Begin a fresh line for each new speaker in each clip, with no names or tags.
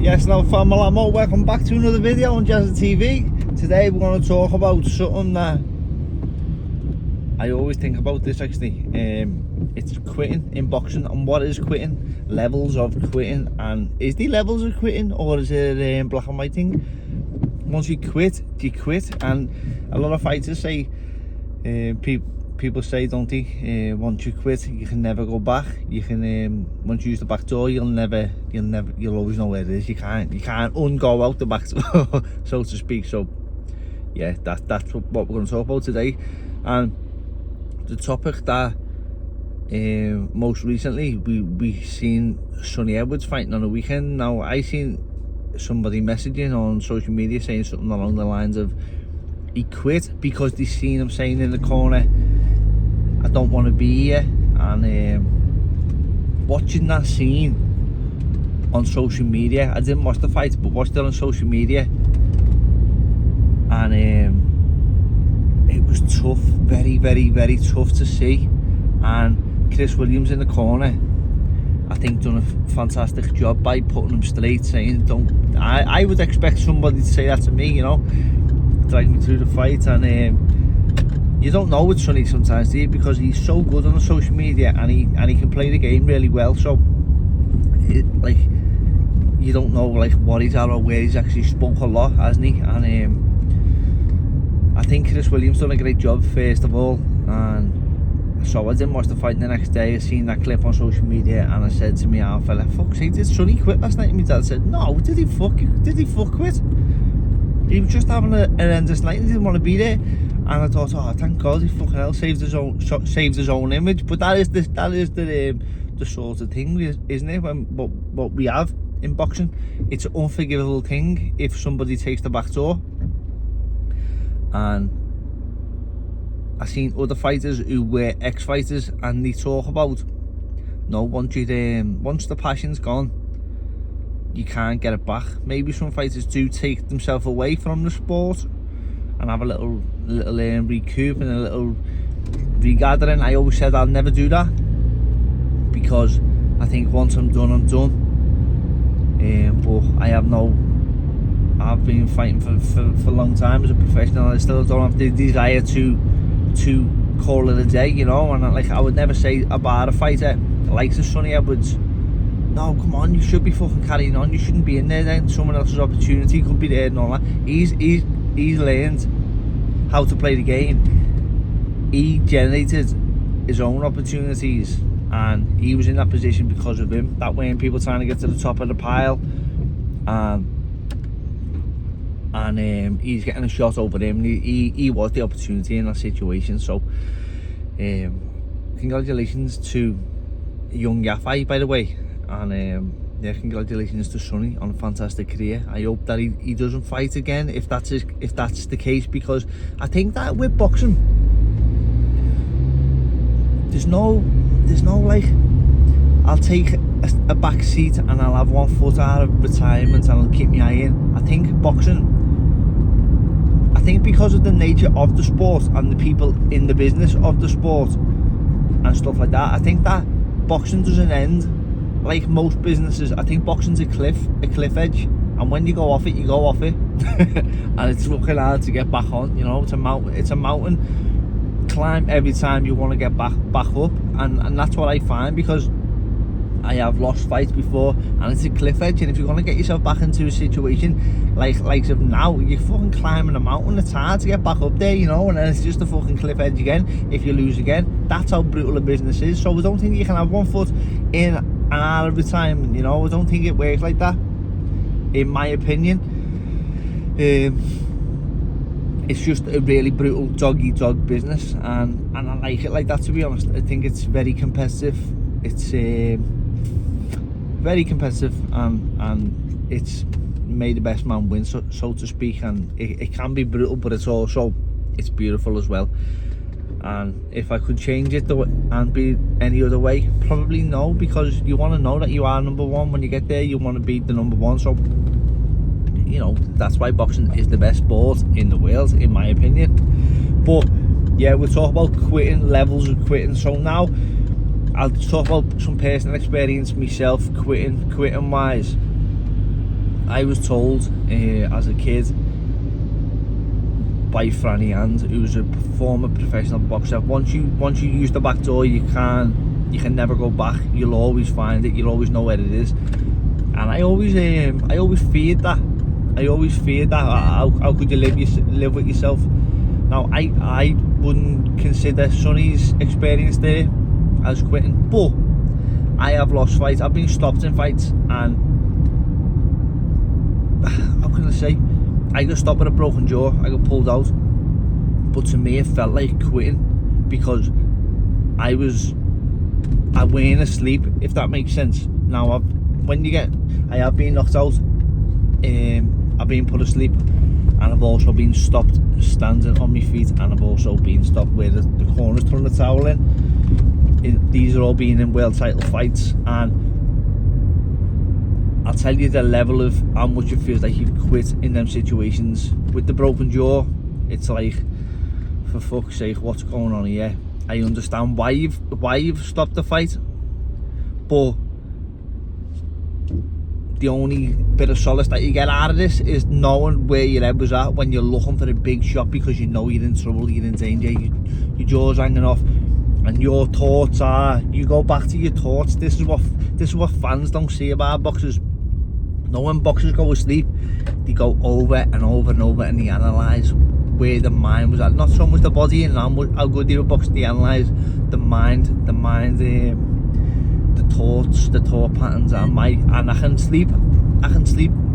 Yes, now fam, welcome back to another video on Jazza TV. Today we're going to talk about something that I always think about this actually. It's quitting in boxing, and what is quitting, levels of quitting, and is there levels of quitting, or is it black and white thing? Once you quit, you quit. And a lot of fighters say, people say, don't they, once you quit you can never go back. You can once you use the back door, you'll always know where it is. You can't ungo out the back door so to speak. So yeah, that's what we're going to talk about today. And the topic that most recently we seen Sonny Edwards fighting on the weekend. Now I seen somebody messaging on social media saying something along the lines of he quit because they seen him saying in the corner, I don't want to be here. And watching that scene on social media, I didn't watch the fight but watched it on social media, and it was tough, very tough to see. And Chris Williams in the corner, I think, done a fantastic job by putting him straight, saying don't. I would expect somebody to say that to me, you know, drag me through the fight. And you don't know with Sonny sometimes, do you? Because he's so good on the social media, and he can play the game really well. So you don't know what he's at or where he's actually spoke a lot, hasn't he? And I think Chris Williams done a great job first of all. And so I didn't watch the fight the next day. I seen that clip on social media, and I said to me, "Oh fella, fuck's sake, did Sonny quit last night?" And my dad said, "No, did he fuck quit? He was just having an horrendous night and didn't want to be there." And I thought, oh, thank God, he fucking hell saved his own image. But that is the sort of thing, isn't it? When what we have in boxing, it's an unforgivable thing if somebody takes the back door. And I seen other fighters who were ex-fighters, and they talk about, no, once the passion's gone, you can't get it back. Maybe some fighters do take themselves away from the sport and have a little recoup and a little regathering. I always said I'll never do that, because I think once I'm done, I'm done. But I've been fighting for a long time as a professional. I still don't have the desire to call it a day, you know. And I would never say about a fighter like Sonny Edwards, no, come on, you should be fucking carrying on, you shouldn't be in there then, someone else's opportunity could be there and all that. He's learned how to play the game. He generated his own opportunities, and he was in that position because of him. That weren't people trying to get to the top of the pile, and he's getting a shot over him. He was the opportunity in that situation. So congratulations to young Yafai, by the way. And yeah, congratulations to Sonny on a fantastic career. I hope that he doesn't fight again if that's the case, because I think that with boxing there's no I'll take a back seat and I'll have one foot out of retirement and I'll keep my eye in. I think because of the nature of the sport and the people in the business of the sport and stuff like that, I think that boxing doesn't end like most businesses. I think boxing's a cliff edge, and when you go off it, you go off it. And it's fucking hard to get back on, you know. It's a mountain climb every time you want to get back up, and that's what I find, because I have lost fights before, and it's a cliff edge. And if you're going to get yourself back into a situation like of now, you're fucking climbing a mountain, it's hard to get back up there, you know. And then it's just a fucking cliff edge again if you lose again. That's how brutal the business is. So I don't think you can have one foot in and out of retirement, you know. I don't think it works like that, in my opinion. It's just a really brutal dog-eat-dog business, and I like it like that, to be honest. I think it's very competitive. It's very competitive, and it's made the best man win, so to speak. And it can be brutal, but it's beautiful as well. And if I could change it and be any other way, probably no, because you want to know that you are number one. When you get there, you want to be the number one. So, you know, that's why boxing is the best sport in the world, in my opinion. But yeah, we'll talk about quitting, levels of quitting. So now I'll talk about some personal experience myself, quitting wise. I was told as a kid by Franny Hand, who's a former professional boxer, once you use the back door, you can never go back. You'll always find it. You'll always know where it is. And I always feared that. How could you live with yourself? Now I wouldn't consider Sonny's experience there as quitting, but I have lost fights. I've been stopped in fights, and how can I say? I got stopped with a broken jaw. I got pulled out, but to me it felt like quitting because I weren't asleep, if that makes sense. Now I have been knocked out, I've been put asleep, and I've also been stopped standing on my feet, and I've also been stopped where the corner's throwing the towel in. These are all been in world title fights, and I'll tell you the level of how much it feels like you've quit in them situations. With the broken jaw, it's like, for fuck's sake, what's going on here? I understand why you've stopped the fight, but the only bit of solace that you get out of this is knowing where your head was at when you're looking for a big shot, because you know you're in trouble, you're in danger, your jaw's hanging off, and your thoughts are, you go back to your thoughts. This is what fans don't see about boxers. No, when boxers go asleep, they go over and over and over, and they analyse where the mind was at. Not so much the body and how good they were boxing, they analyse the mind, the thought patterns, and I can sleep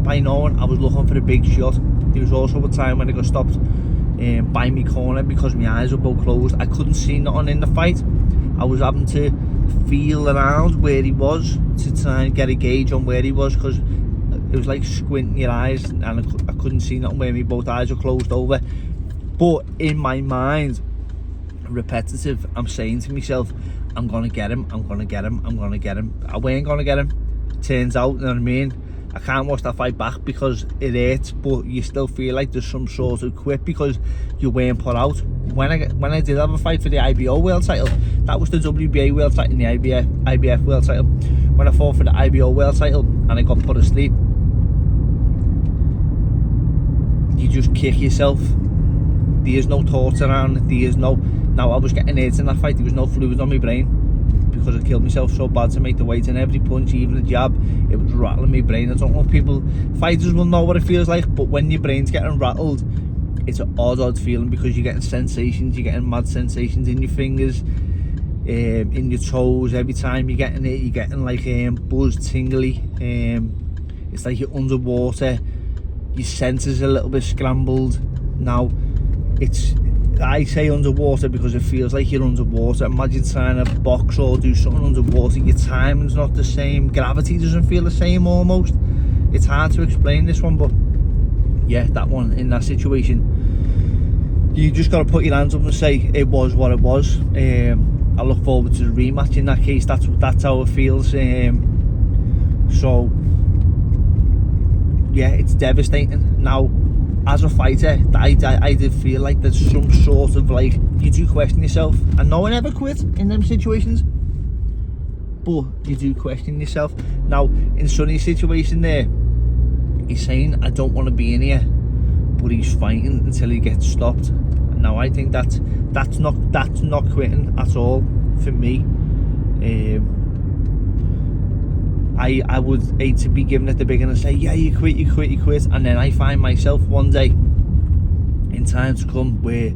by knowing I was looking for a big shot. There was also a time when I got stopped by me corner because my eyes were both closed. I couldn't see nothing in the fight. I was having to feel around where he was to try and get a gauge on where he was, because it was like squinting your eyes, and I couldn't see nothing where both eyes were closed over. But in my mind, repetitive, I'm saying to myself, I'm gonna get him. I weren't gonna get him. Turns out, you know what I mean? I can't watch that fight back because it hurts, but you still feel like there's some sort of quit because you weren't put out. When I did have a fight for the IBO world title, that was the WBA world title and the IBF world title. When I fought for the IBO world title and I got put asleep, you just kick yourself. There's no thoughts around it. Now I was getting hurt in that fight. There was no fluid on my brain because I killed myself so bad to make the weight, and every punch, even a jab, it was rattling my brain. I don't know if fighters will know what it feels like, but when your brain's getting rattled, it's an odd feeling because you're getting sensations, you're getting mad sensations in your fingers, in your toes. Every time you're getting it, you're getting like buzz, tingly. It's like you're underwater, your senses are a little bit scrambled. Now, I say underwater because it feels like you're underwater. Imagine trying to box or do something underwater. Your timing's not the same. Gravity doesn't feel the same almost. It's hard to explain this one, but yeah, that one, in that situation, you just got to put your hands up and say it was what it was. I look forward to the rematch in that case. That's how it feels. So yeah, it's devastating. Now, as a fighter, I did feel like there's some sort of, like, you do question yourself. And no one ever quit in them situations, but you do question yourself. Now, in Sonny's situation there, he's saying, I don't want to be in here, but he's fighting until he gets stopped. Now, I think that's not quitting at all for me. I would hate to be given at the beginning and say, yeah, you quit, and then I find myself one day in time to come where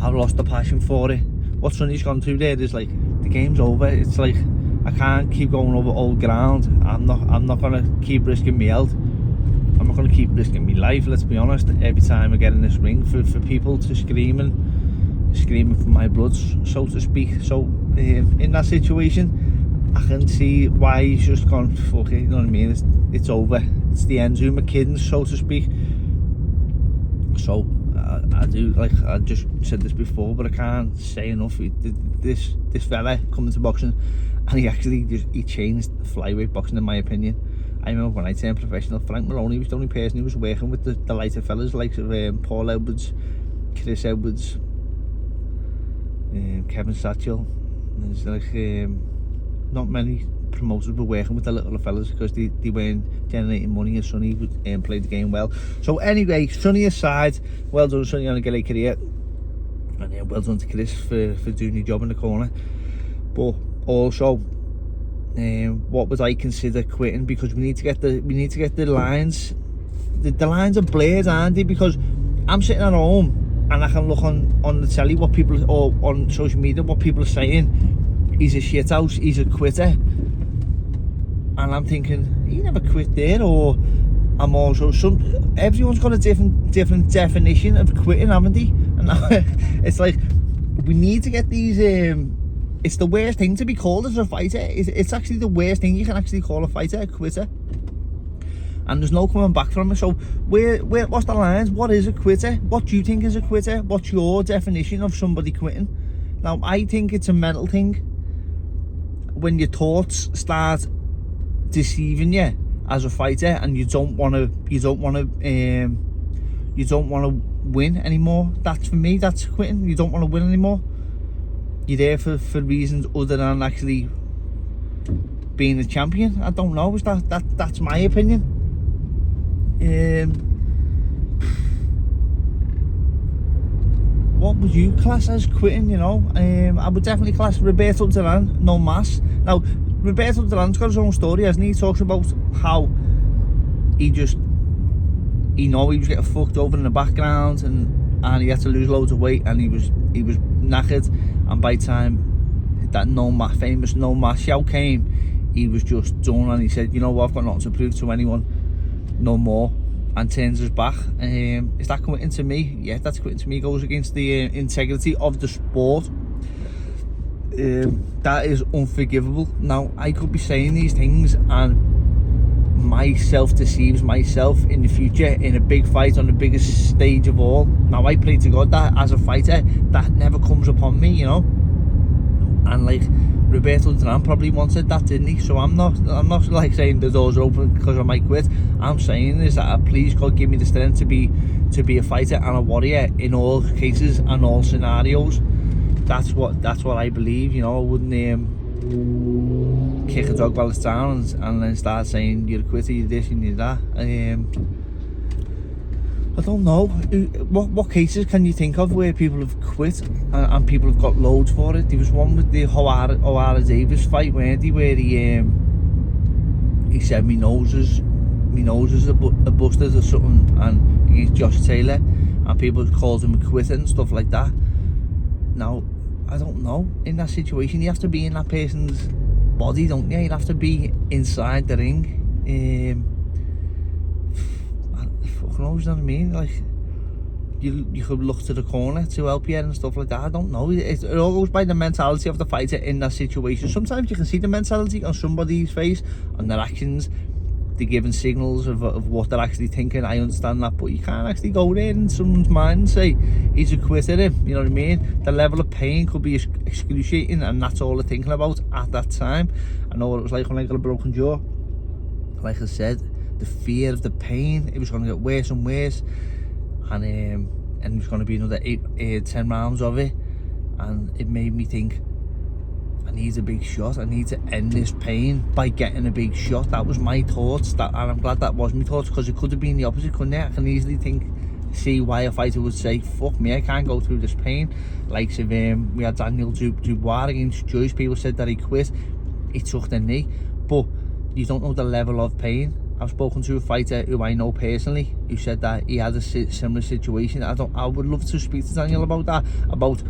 I've lost the passion for it. What Sonny's gone through there is like, the game's over. It's like, I can't keep going over old ground. I'm not gonna keep risking my health. I'm not gonna keep risking my life, let's be honest. Every time I get in this ring for people to screaming for my blood, so to speak. So in that situation, I can see why he's just gone, fuck it, you know what I mean? It's over. It's the end of my kidding, so to speak. So I do, like I just said this before, but I can't say enough. This fella coming to boxing, and he changed flyweight boxing, in my opinion. I remember when I turned professional, Frank Maloney was the only person who was working with the lighter fellas, like Paul Edwards, Chris Edwards, Kevin Satchel. There's like not many promoters were working with the little fellas because they weren't generating money as Sonny played the game well. So anyway, Sonny aside, well done Sonny on a great career, and well done to Chris for doing your job in the corner. But also, what would I consider quitting? Because we need to get the lines. The lines are blurred, aren't they? Because I'm sitting at home and I can look on the telly what people, or on social media, what people are saying. He's a shithouse, he's a quitter. And I'm thinking, he never quit there. Or I'm also, everyone's got a different definition of quitting, haven't they? And it's like, we need to get these, it's the worst thing to be called as a fighter. It's actually the worst thing you can actually call a fighter, a quitter. And there's no coming back from it. So what's the lines? What is a quitter? What do you think is a quitter? What's your definition of somebody quitting? Now, I think it's a mental thing. When your thoughts start deceiving you as a fighter, and you don't want to win anymore. That's, for me, that's quitting. You don't want to win anymore. You're there for reasons other than actually being a champion. I don't know. That's my opinion. What would you class as quitting? You know, I would definitely class Roberto Duran, no mas. Now, Roberto Duran's got his own story, hasn't he? He talks about how he was getting fucked over in the background, and he had to lose loads of weight, and he was knackered, and by the time that famous no mas shout came, he was just done, and he said, you know what, I've got nothing to prove to anyone no more, and turns his back. Is that quitting to me? Yeah, that's quitting to me. Goes against the integrity of the sport. That is unforgivable. Now, I could be saying these things and myself deceives myself in the future in a big fight on the biggest stage of all. Now, I pray to God that as a fighter that never comes upon me, you know. And like Roberto Duran probably wanted that, didn't he? So I'm not like saying the doors are open because I might quit. I'm saying is that please God give me the strength to be a fighter and a warrior in all cases and all scenarios. That's what I believe. You know, I wouldn't kick a dog while it's down and then start saying you're a quitter, you're this and you're that. I don't know. What cases can you think of where people have quit and people have got loads for it? There was one with the O'Hara Davis fight, weren't he, where he said me nose is a busted or something, and against Josh Taylor, and people called him a quitter and stuff like that. Now, I don't know. In that situation, you have to be in that person's body, don't you? You'd have to be inside the ring. Fucking knows, you know what I mean? Like, you could look to the corner to help you and stuff like that. I don't know. It all goes by the mentality of the fighter in that situation. Sometimes you can see the mentality on somebody's face, on their actions. They're giving signals of what they're actually thinking. I understand that, but you can't actually go there in someone's mind and say he's a quitter. You know what I mean? The level of pain could be excruciating, and that's all they're thinking about at that time. I know what it was like when I got a broken jaw. Like I said, the fear of the pain, it was going to get worse and worse, and it was going to be another 10 rounds of it, and it made me think, I need a big shot. I need to end this pain by getting a big shot. That was my thoughts, and I'm glad that was my thoughts, because it could have been the opposite, couldn't it? I can easily see why a fighter would say, fuck me, I can't go through this pain. Like, if we had Daniel Dubois against Joyce, people said that he quit, he took the knee, but you don't know the level of pain. I've spoken to a fighter who I know personally who said that he had a similar situation. I would love to speak to Daniel about that, about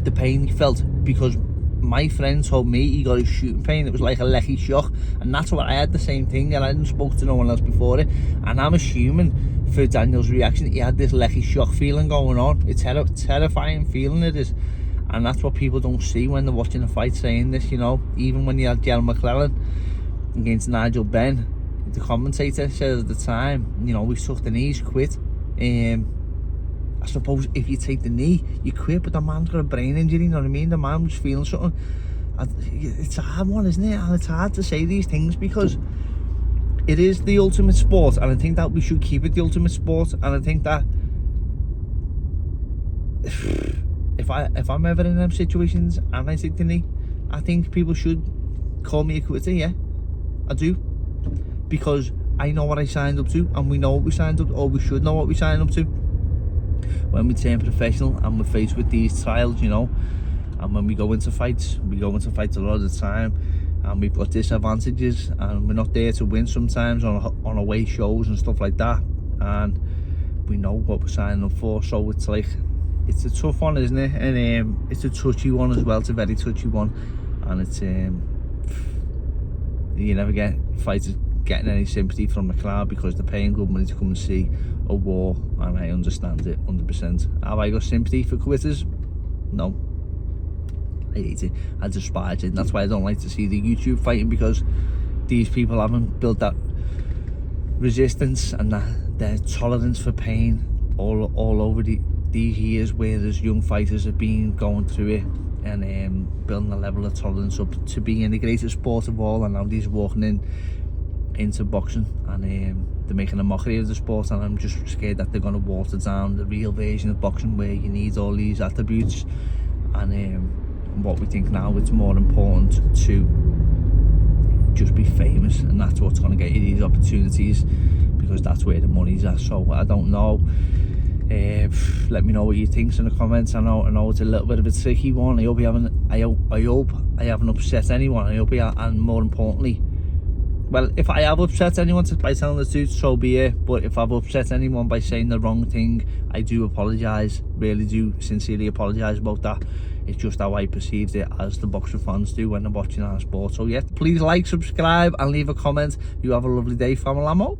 the pain he felt, because my friend told me he got a shooting pain. It was like a lecky shock, and that's what I had, the same thing, and I hadn't spoken to no one else before it. And I'm assuming for Daniel's reaction, he had this lecky shock feeling going on. It's terrifying feeling, it is. And that's what people don't see when they're watching a fight, saying this, you know. Even when you had Gerald McClellan against Nigel Benn, the commentator said at the time, you know, we took the knees, quit. I suppose if you take the knee, you quit, but the man's got a brain injury, you know what I mean? The man was feeling something. It's a hard one, isn't it? And it's hard to say these things because it is the ultimate sport, and I think that we should keep it the ultimate sport. And I think that if I'm ever in them situations and I take the knee, I think people should call me a quitter, yeah, I do, because I know what I signed up to, and we know what we signed up to, or we should know what we signed up to. When we turn professional and we're faced with these trials, you know, and when we go into fights a lot of the time, and we've got disadvantages, and we're not there to win sometimes on away shows and stuff like that, and we know what we're signing up for. So it's like, it's a tough one, isn't it? And it's a touchy one as well. It's a very touchy one, and it's you never get fighters getting any sympathy from the crowd because they're paying good money to come and see a war, and I understand it 100%. Have I got sympathy for quitters? No. I hate it, I despise it, and that's why I don't like to see the YouTube fighting, because these people haven't built that resistance and their tolerance for pain all over these years, where there's young fighters have been going through it, and building a level of tolerance up to being the greatest sport of all, and now these walking into boxing, and they're making a mockery of the sport, and I'm just scared that they're going to water down the real version of boxing, where you need all these attributes, and what we think now it's more important to just be famous, and that's what's going to get you these opportunities, because that's where the money's at. So I don't know, let me know what you think in the comments. I know it's a little bit of a tricky one. I hope I haven't upset anyone. I hope and more importantly, well, if I have upset anyone by telling the truth, so be it. But if I've upset anyone by saying the wrong thing, I do apologise. Really do sincerely apologise about that. It's just how I perceived it, as the boxing fans do when they're watching our sport. So yeah, please like, subscribe, and leave a comment. You have a lovely day, Family Ammo.